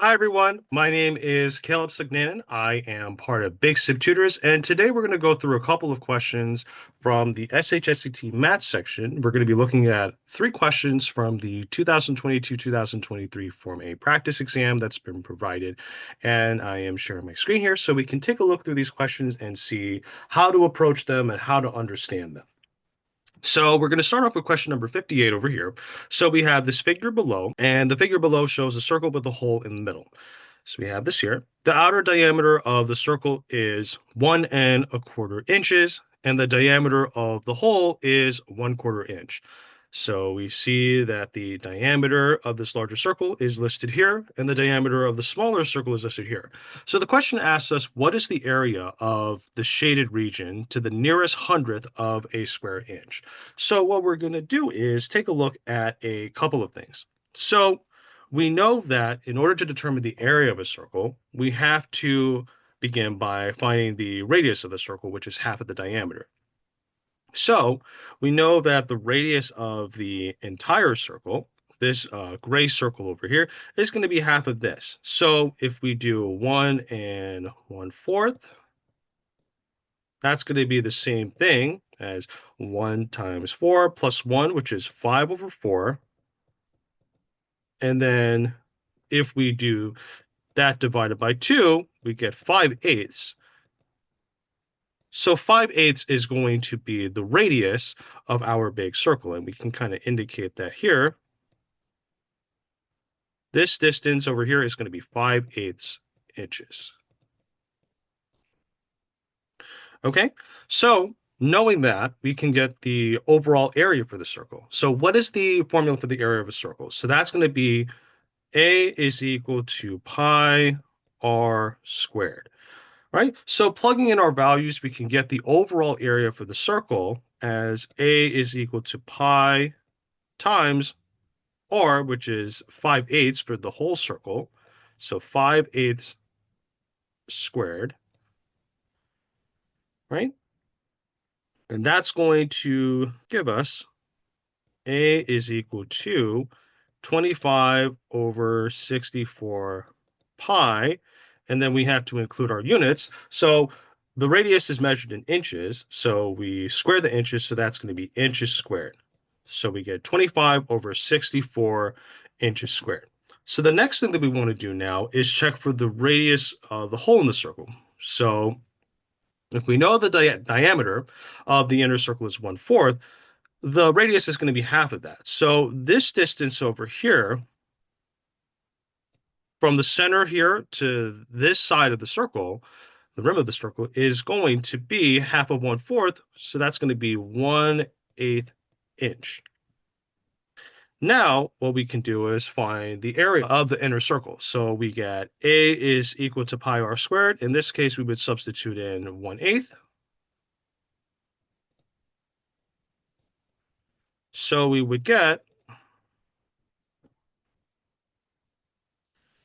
Hi everyone, my name is Caleb Signanin. I am part of BigSibTutors, and today we're going to go through a couple of questions from the SHSAT Math section. We're going to be looking at three questions from the 2022-2023 Form A practice exam that's been provided, and I am sharing my screen here so we can take a look through these questions and see how to approach them and how to understand them. So we're going to start off with question number 58 over here. So we have this figure below, and the figure below shows a circle with a hole in the middle. So we have this here. The outer diameter of the circle is 1¼ inches, and the diameter of the hole is 1/4 inch. So we see that the diameter of this larger circle is listed here, and the diameter of the smaller circle is listed here. So the question asks us, what is the area of the shaded region to the nearest hundredth of a square inch? So what we're going to do is take a look at a couple of things. So we know that in order to determine the area of a circle, we have to begin by finding the radius of the circle, which is half of the diameter. So we know that the radius of the entire circle, this gray circle over here, is going to be half of this. So if we do 1 1/4, that's going to be the same thing as 1 times 4 plus 1, which is 5/4. And then if we do that divided by 2, we get 5/8. So 5/8 is going to be the radius of our big circle, and we can kind of indicate that here. This distance over here is going to be 5/8 inches. Okay, so knowing that, we can get the overall area for the circle. So what is the formula for the area of a circle? So that's going to be A is equal to pi r squared. Right? So plugging in our values, we can get the overall area for the circle as A is equal to pi times r, which is 5/8 for the whole circle. So 5/8 squared, right? And that's going to give us A is equal to 25/64 pi, and then we have to include our units. So the radius is measured in inches, so we square the inches, so that's going to be inches squared. So we get 25/64 inches squared. So the next thing that we want to do now is check for the radius of the hole in the circle. So if we know the diameter of the inner circle is 1/4, the radius is going to be half of that. So this distance over here, from the center here to this side of the circle, the rim of the circle, is going to be half of 1/4. So that's going to be 1/8 inch. Now, what we can do is find the area of the inner circle. So we get A is equal to pi r squared. In this case, we would substitute in 1/8. So we get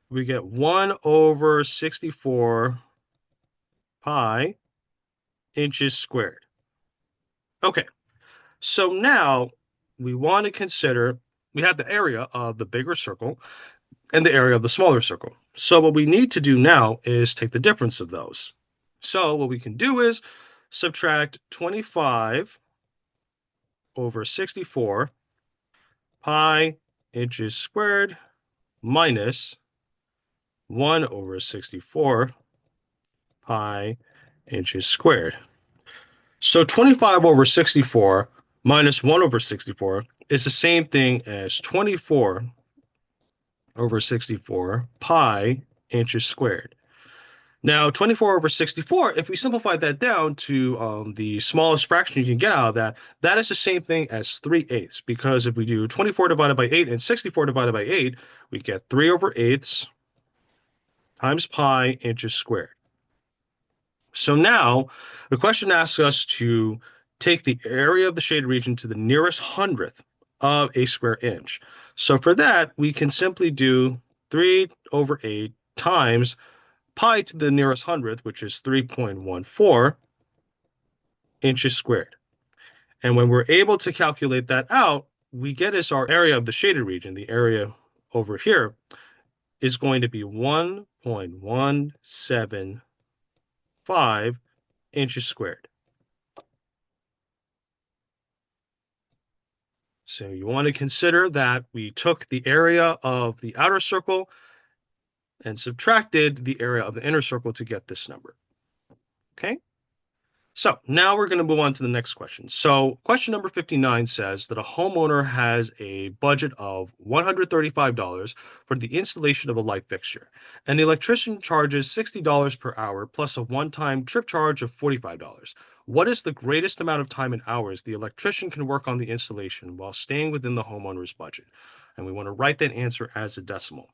1/64 pi inches squared. Okay, so now we want to consider, we have the area of the bigger circle and the area of the smaller circle. So what we need to do now is take the difference of those. So what we can do is subtract 25/64 pi inches squared minus 1/64 pi inches squared. So 25/64 minus 1/64 is the same thing as 24/64 pi inches squared. Now, 24/64, if we simplify that down to the smallest fraction you can get out of that, that is the same thing as 3/8, because if we do 24 divided by 8 and 64 divided by 8, we get 3/8 times pi inches squared. So now the question asks us to take the area of the shaded region to the nearest hundredth of a square inch. So for that, we can simply do 3/8 times pi to the nearest hundredth, which is 3.14 inches squared. And when we're able to calculate that out, we get as our area of the shaded region, the area over here, is going to be 1.175 inches squared. So you want to consider that we took the area of the outer circle and subtracted the area of the inner circle to get this number. Okay? So now we're going to move on to the next question. So question number 59 says that a homeowner has a budget of $135 for the installation of a light fixture, and the electrician charges $60 per hour plus a one-time trip charge of $45. What is the greatest amount of time and hours the electrician can work on the installation while staying within the homeowner's budget? And we want to write that answer as a decimal.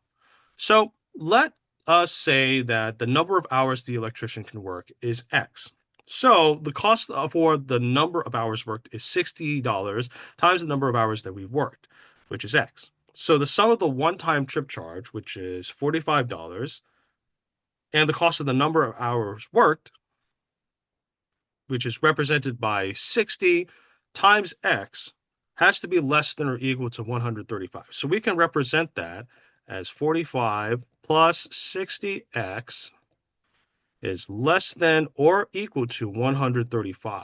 So let us say that the number of hours the electrician can work is X. So the cost for the number of hours worked is $60 times the number of hours that we've worked, which is X. So the sum of the one-time trip charge, which is $45, and the cost of the number of hours worked, which is represented by 60 times X, has to be less than or equal to 135. So we can represent that as 45 plus 60x is less than or equal to 135,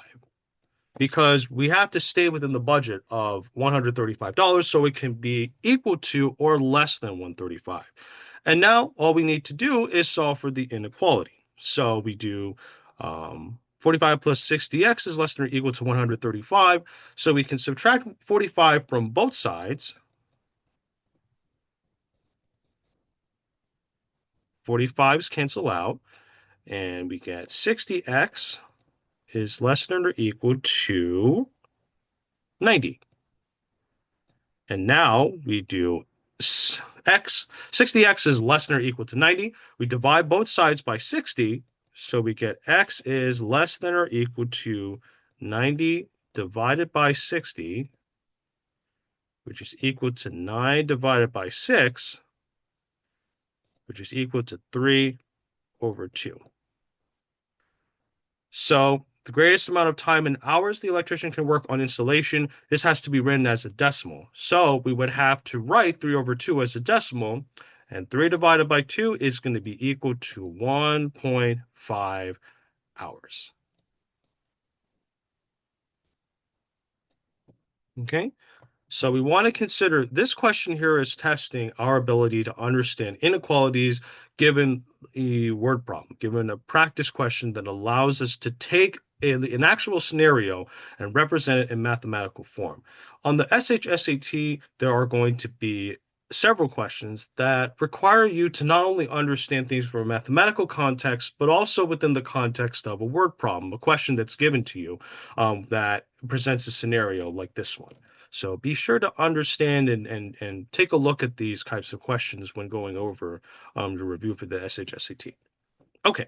because we have to stay within the budget of $135 so it can be equal to or less than 135. And now all we need to do is solve for the inequality. So we do 45 plus 60x is less than or equal to 135. So we can subtract 45 from both sides. 45s cancel out, and we get 60x is less than or equal to 90. And now we do x, 60x is less than or equal to 90. We divide both sides by 60, so we get x is less than or equal to 90 divided by 60, which is equal to 9 divided by 6, which is equal to 3 over 2. So the greatest amount of time in hours the electrician can work on installation, this has to be written as a decimal. So we would have to write 3 over 2 as a decimal, and 3 divided by 2 is going to be equal to 1.5 hours. Okay? So we want to consider this question here is testing our ability to understand inequalities given a word problem, given a practice question that allows us to take an actual scenario and represent it in mathematical form. On the SHSAT, there are going to be several questions that require you to not only understand things from a mathematical context, but also within the context of a word problem, a question that's given to you that presents a scenario like this one. So be sure to understand and take a look at these types of questions when going over the review for the SHSAT. Okay.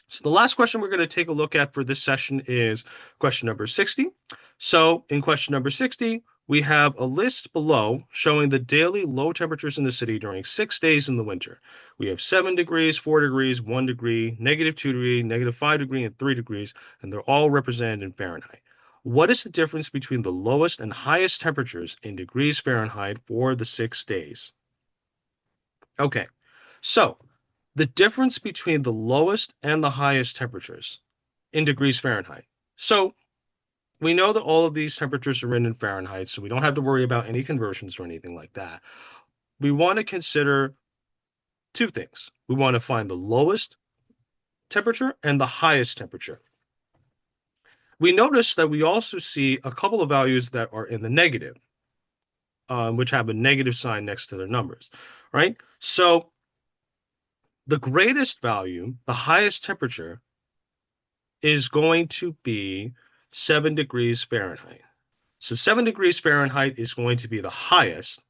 So the last question we're going to take a look at for this session is question number 60. So in question number 60, we have a list below showing the daily low temperatures in the city during 6 days in the winter. We have 7 degrees, 4 degrees, 1 degree, -2 degree, -5 degree, and 3 degrees, and they're all represented in Fahrenheit. What is the difference between the lowest and highest temperatures in degrees Fahrenheit for the 6 days? Okay, so the difference between the lowest and the highest temperatures in degrees Fahrenheit. So we know that all of these temperatures are in Fahrenheit, so we don't have to worry about any conversions or anything like that. We want to consider two things. We want to find the lowest temperature and the highest temperature. We notice that we also see a couple of values that are in the negative, which have a negative sign next to their numbers, right? So the greatest value, the highest temperature, is going to be 7 degrees Fahrenheit. So 7 degrees Fahrenheit is going to be the highest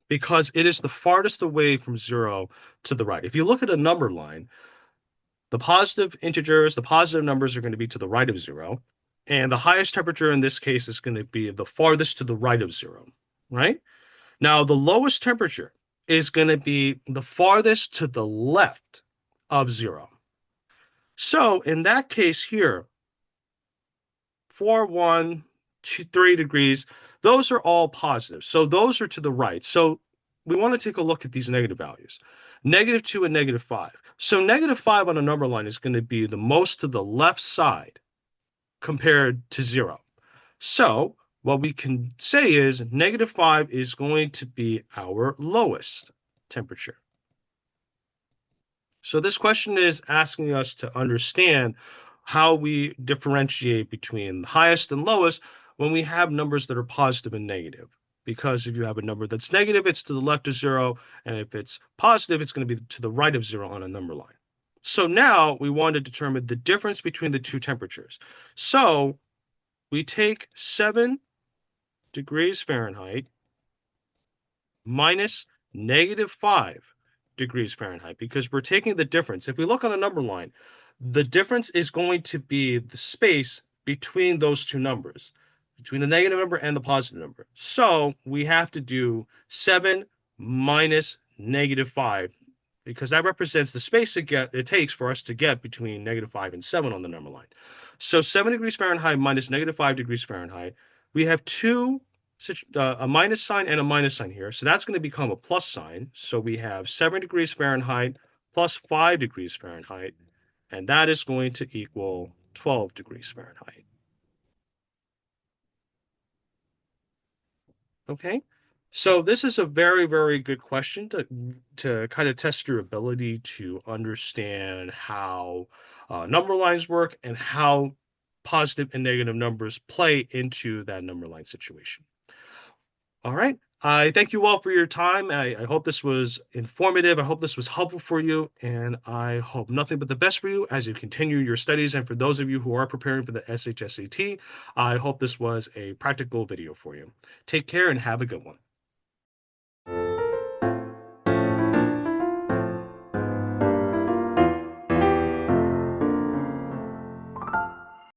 because it is the farthest away from 0 to the right. If you look at a number line, the positive integers, the positive numbers are going to be to the right of 0. And the highest temperature in this case is going to be the farthest to the right of 0, right? Now, the lowest temperature is going to be the farthest to the left of 0. So in that case here, 4, 1, 2, 3 degrees, those are all positive. So those are to the right. So we want to take a look at these negative values. -2 and -5. So -5 on a number line is going to be the most to the left side compared to 0. So what we can say is -5 is going to be our lowest temperature. So this question is asking us to understand how we differentiate between the highest and lowest when we have numbers that are positive and negative. Because if you have a number that's negative, it's to the left of 0, and if it's positive, it's going to be to the right of 0 on a number line. So now we want to determine the difference between the two temperatures. So we take 7 degrees Fahrenheit minus -5 degrees Fahrenheit, because we're taking the difference. If we look on a number line, the difference is going to be the space between those two numbers, between the negative number and the positive number. So we have to do 7 minus -5, because that represents the space it takes for us to get between -5 and 7 on the number line. So 7 degrees Fahrenheit minus -5 degrees Fahrenheit, we have a minus sign and a minus sign here. So that's going to become a plus sign. So we have 7 degrees Fahrenheit plus 5 degrees Fahrenheit, and that is going to equal 12 degrees Fahrenheit. Okay, so this is a very, very good question to kind of test your ability to understand how number lines work and how positive and negative numbers play into that number line situation. All right. I thank you all for your time. I hope this was informative. I hope this was helpful for you. And I hope nothing but the best for you as you continue your studies. And for those of you who are preparing for the SHSAT, I hope this was a practical video for you. Take care and have a good one.